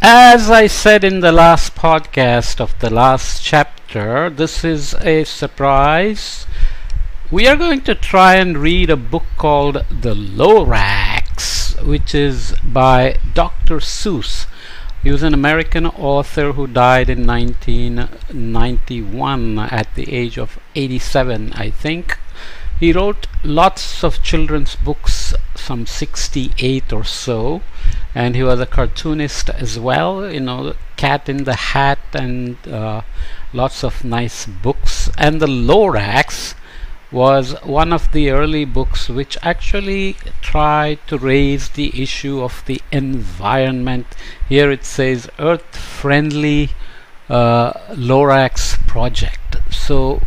As I said in the last podcast of the last chapter, this is a surprise. We are going to try and read a book called The Lorax, which is by Dr. Seuss. He was an American author who died in 1991 at the age of 87, I think. He wrote lots of children's books, some 68 or so, and he was a cartoonist as well, Cat in the Hat and lots of nice books. And The Lorax was one of the early books which actually tried to raise the issue of the environment. Here it says Earth Friendly Lorax Project. So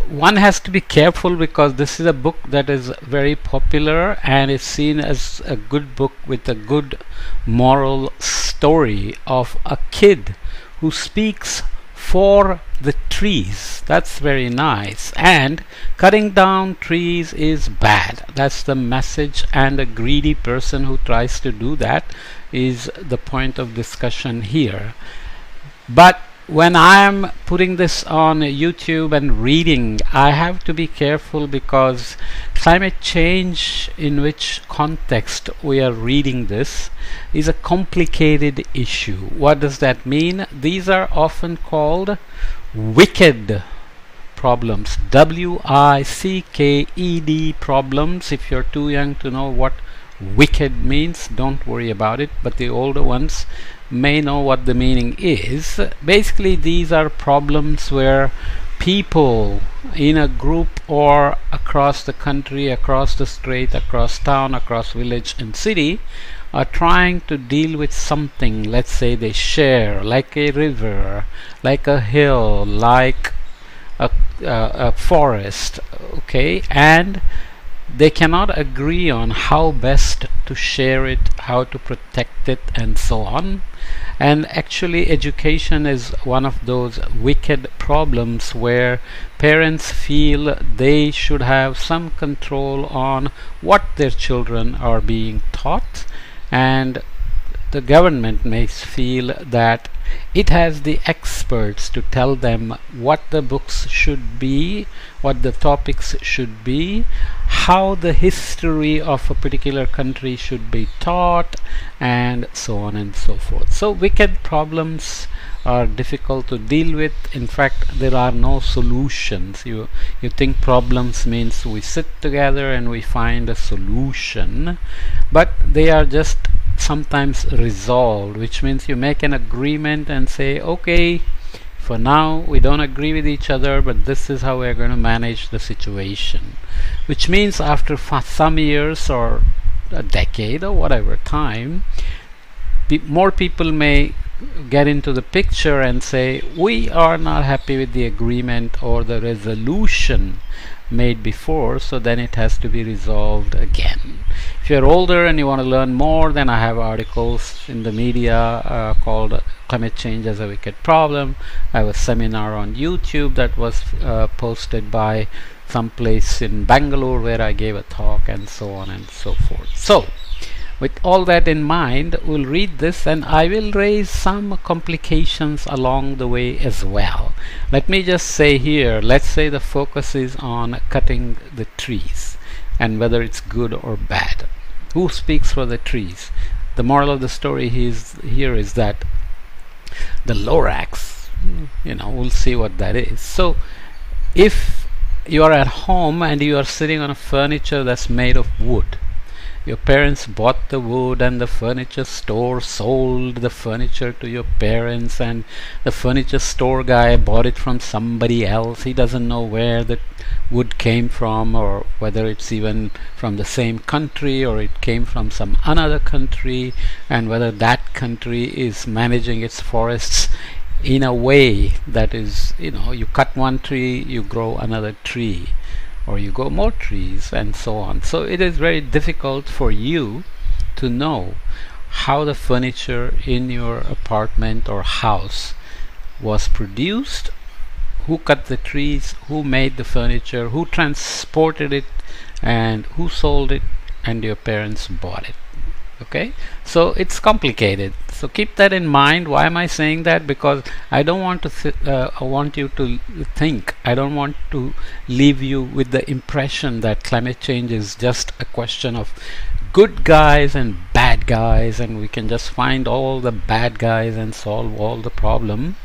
one has to be careful because this is a book that is very popular and is seen as a good book with a good moral story of a kid who speaks for the trees. That's very nice. And cutting down trees is bad. That's the message, and a greedy person who tries to do that is the point of discussion here. But when I am putting this on YouTube and reading, I have to be careful because climate change, in which context we are reading this, is a complicated issue. What does that mean? These are often called wicked problems. WICKED problems. If you're too young to know what wicked means, don't worry about it, but the older ones may know what the meaning is. Basically, these are problems where people in a group or across the country, across the state, across town, across village and city are trying to deal with something. Let's say they share, like a river, like a hill, like a forest, okay, and they cannot agree on how best to share it, how to protect it, and so on. And actually, education is one of those wicked problems where parents feel they should have some control on what their children are being taught, and the government may feel that it has the experts to tell them what the books should be, what the topics should be, how the history of a particular country should be taught, and so on and so forth. So wicked problems are difficult to deal with. In fact, there are no solutions. You think problems means we sit together and we find a solution, but they are just sometimes resolved, which means you make an agreement and say, okay, for now we don't agree with each other, but this is how we're going to manage the situation. Which means after some years or a decade or whatever time, more people may get into the picture and say, we are not happy with the agreement or the resolution made before, so then it has to be resolved again. If you're older and you want to learn more, then I have articles in the media called Climate Change as a Wicked Problem. I have a seminar on YouTube that was posted by some place in Bangalore where I gave a talk, and so on and so forth. So with all that in mind, we'll read this and I will raise some complications along the way as well. Let me just say here, let's say the focus is on cutting the trees and whether it's good or bad. Who speaks for the trees? The moral of the story here is that the Lorax, we'll see what that is. So if you are at home and you are sitting on a furniture that's made of wood, your parents bought the wood and the furniture store sold the furniture to your parents, and the furniture store guy bought it from somebody else. He doesn't know where the wood came from, or whether it's even from the same country or it came from some another country, and whether that country is managing its forests in a way that is, you cut one tree, you grow another tree, or you grow more trees, and so on. So it is very difficult for you to know how the furniture in your apartment or house was produced, who cut the trees, who made the furniture, who transported it, and who sold it, and your parents bought it. Okay, so it's complicated, so keep that in mind. Why am I saying that? Because I don't want to I want you to think, I don't want to leave you with the impression that climate change is just a question of good guys and bad guys, and we can just find all the bad guys and solve all the problem.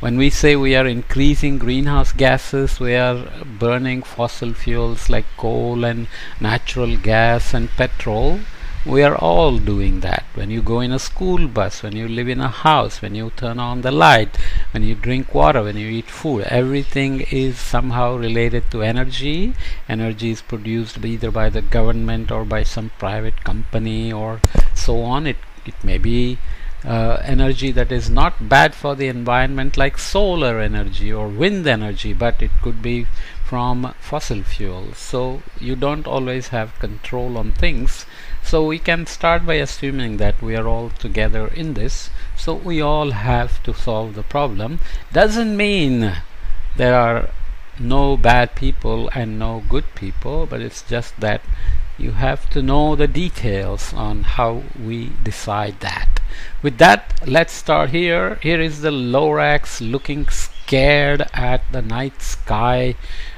When we say we are increasing greenhouse gases, we are burning fossil fuels like coal and natural gas and petrol. We are all doing that. When you go in a school bus, when you live in a house, when you turn on the light, when you drink water, when you eat food, everything is somehow related to energy. Energy is produced either by the government or by some private company or so on. It may be energy that is not bad for the environment, like solar energy or wind energy, but it could be from fossil fuels. So you don't always have control on things. So we can start by assuming that we are all together in this, so we all have to solve the problem. Doesn't mean there are no bad people and no good people, but it's just that you have to know the details on how we decide that. With that, let's start here. Here is the Lorax looking scared at the night sky,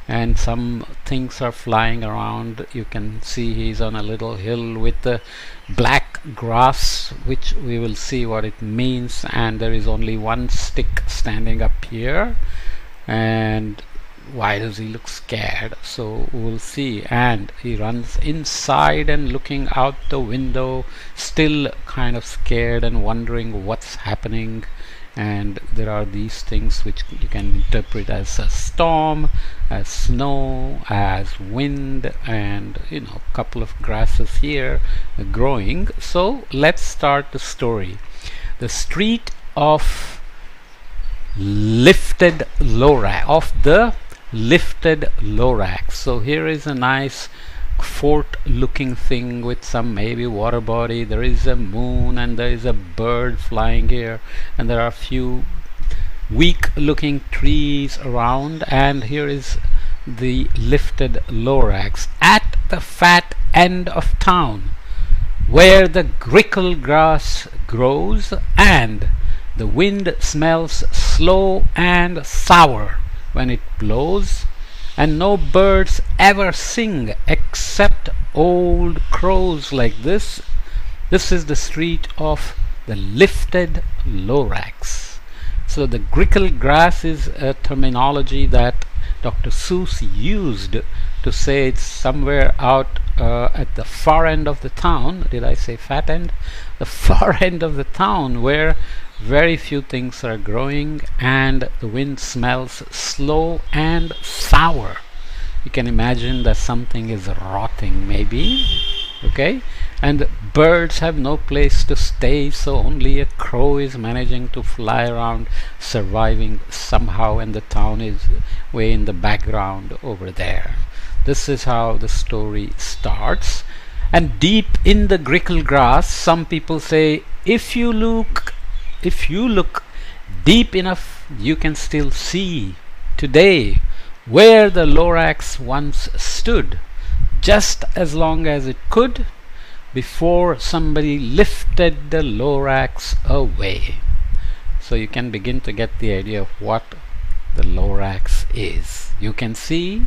and some things are flying around. You can see he's on a little hill with the black grass, which we will see what it means. And there is only one stick standing up here. And why does he look scared? So we'll see. And he runs inside and looking out the window, still kind of scared and wondering what's happening. And there are these things which you can interpret as a storm, as snow, as wind, and a couple of grasses here growing. So let's start the story. The street of lifted Lorax. So here is a nice fort looking thing with some maybe water body. There is a moon and there is a bird flying here, and there are a few weak looking trees around. And here is the lifted Lorax at the fat end of town, where the grickle grass grows and the wind smells slow and sour when it blows, and no birds ever sing except old crows like this. This is the street of the lifted Lorax. So the grickle grass is a terminology that Dr. Seuss used to say it's somewhere out at the far end of the town. Did I say fat end? The far end of the town, where very few things are growing and the wind smells slow and sour. You can imagine that something is rotting maybe. Okay, and birds have no place to stay, so only a crow is managing to fly around, surviving somehow, and the town is way in the background over there. This is how the story starts. And deep in the grickle grass, some people say, if you look deep enough, you can still see today where the Lorax once stood, just as long as it could, before somebody lifted the Lorax away. So you can begin to get the idea of what the Lorax is. You can see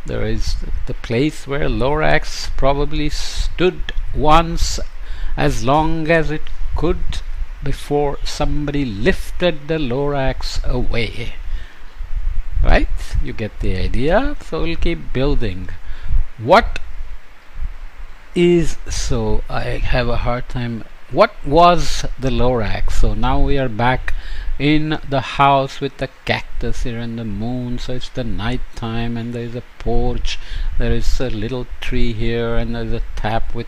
there is the place where Lorax probably stood once, as long as it could, before somebody lifted the Lorax away. Right? You get the idea. So we'll keep building. What is, so I have a hard time, what was the Lorax? So now we are back in the house with the cactus here and the moon. So it's the night time, and there is a porch, there is a little tree here, and there is a tap with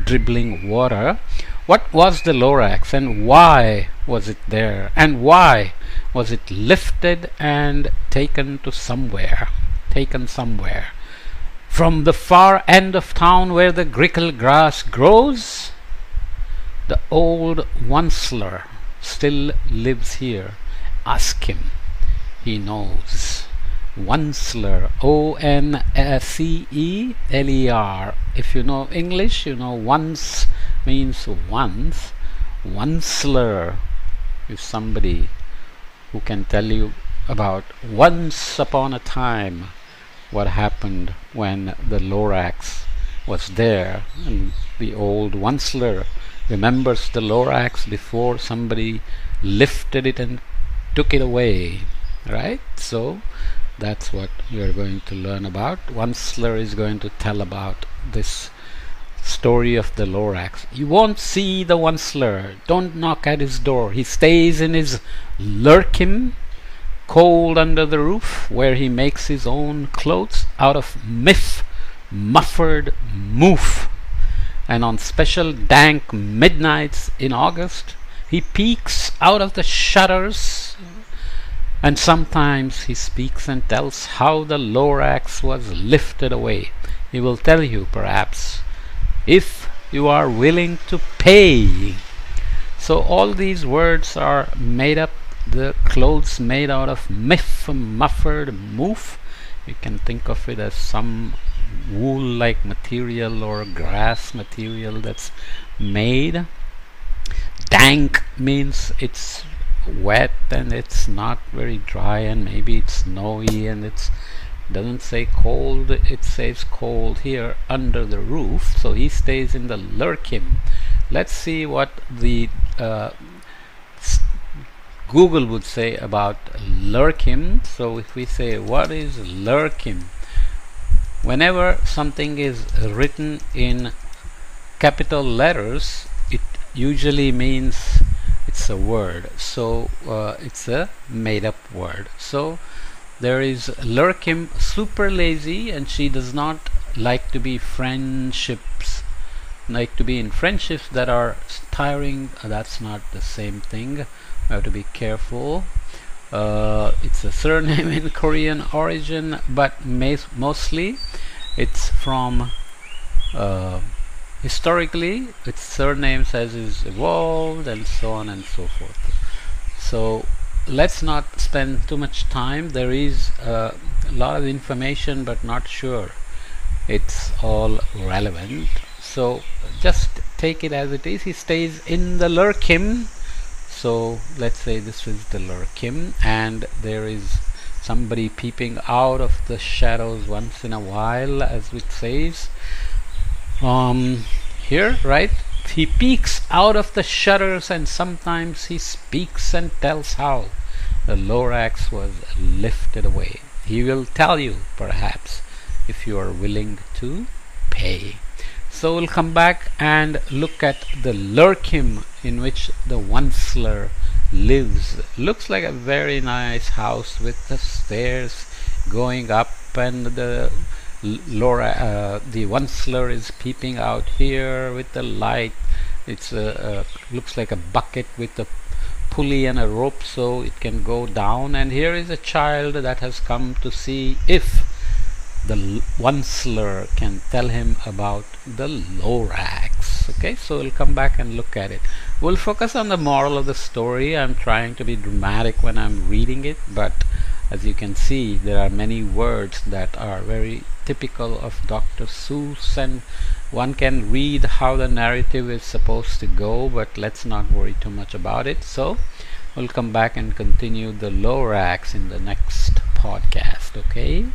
dribbling water. What was the Lorax, and why was it there, and why was it lifted and taken somewhere? From the far end of town where the grickle grass grows, the old Onceler still lives here. Ask him, he knows. Onceler, Onceler. If you know English, you know once means once. Onceler is somebody who can tell you about once upon a time what happened when the Lorax was there. And the old Onceler remembers the Lorax before somebody lifted it and took it away, right? So that's what we are going to learn about. Onceler is going to tell about this story of the Lorax. You won't see the Onceler. Don't knock at his door. He stays in his lurkim, cold under the roof, where he makes his own clothes out of muffered moof. And on special dank midnights in August, he peeks out of the shutters, and sometimes he speaks and tells how the Lorax was lifted away. He will tell you, perhaps, if you are willing to pay. So all these words are made up, the clothes made out of muffered moof. You can think of it as some wool-like material or grass material that's made. Dank means it's wet and it's not very dry, and maybe it's snowy, and it doesn't say cold, it says cold here under the roof. So he stays in the lurkim. Let's see what the Google would say about lurkim. So if we say, what is lurkim? Whenever something is written in capital letters, it usually means it's a word. So it's a made up word. So there is lurkim, super lazy, and she does not like to be in friendships that are tiring. That's not the same thing. We have to be careful. It's a surname in Korean origin, but mostly it's from historically its surnames as is evolved, and so on and so forth. So let's not spend too much time. There is a lot of information, but not sure it's all relevant. So just take it as it is. He stays in the lurkim. So let's say this is the lurkim, and there is somebody peeping out of the shadows once in a while, as it says here, right? He peeks out of the shutters, and sometimes he speaks and tells how the Lorax was lifted away. He will tell you, perhaps, if you are willing to pay. So we'll come back and look at the lurkim in which the Onceler lives. Looks like a very nice house with the stairs going up, and the Onceler is peeping out here with the light. It's looks like a bucket with a pulley and a rope, so it can go down. And here is a child that has come to see if the Onceler can tell him about the Lorax. Okay, so we'll come back and look at it. We'll focus on the moral of the story. I'm trying to be dramatic when I'm reading it, but as you can see, there are many words that are very typical of Dr. Seuss, and one can read how the narrative is supposed to go, but let's not worry too much about it. So we'll come back and continue the Lorax in the next podcast. Okay.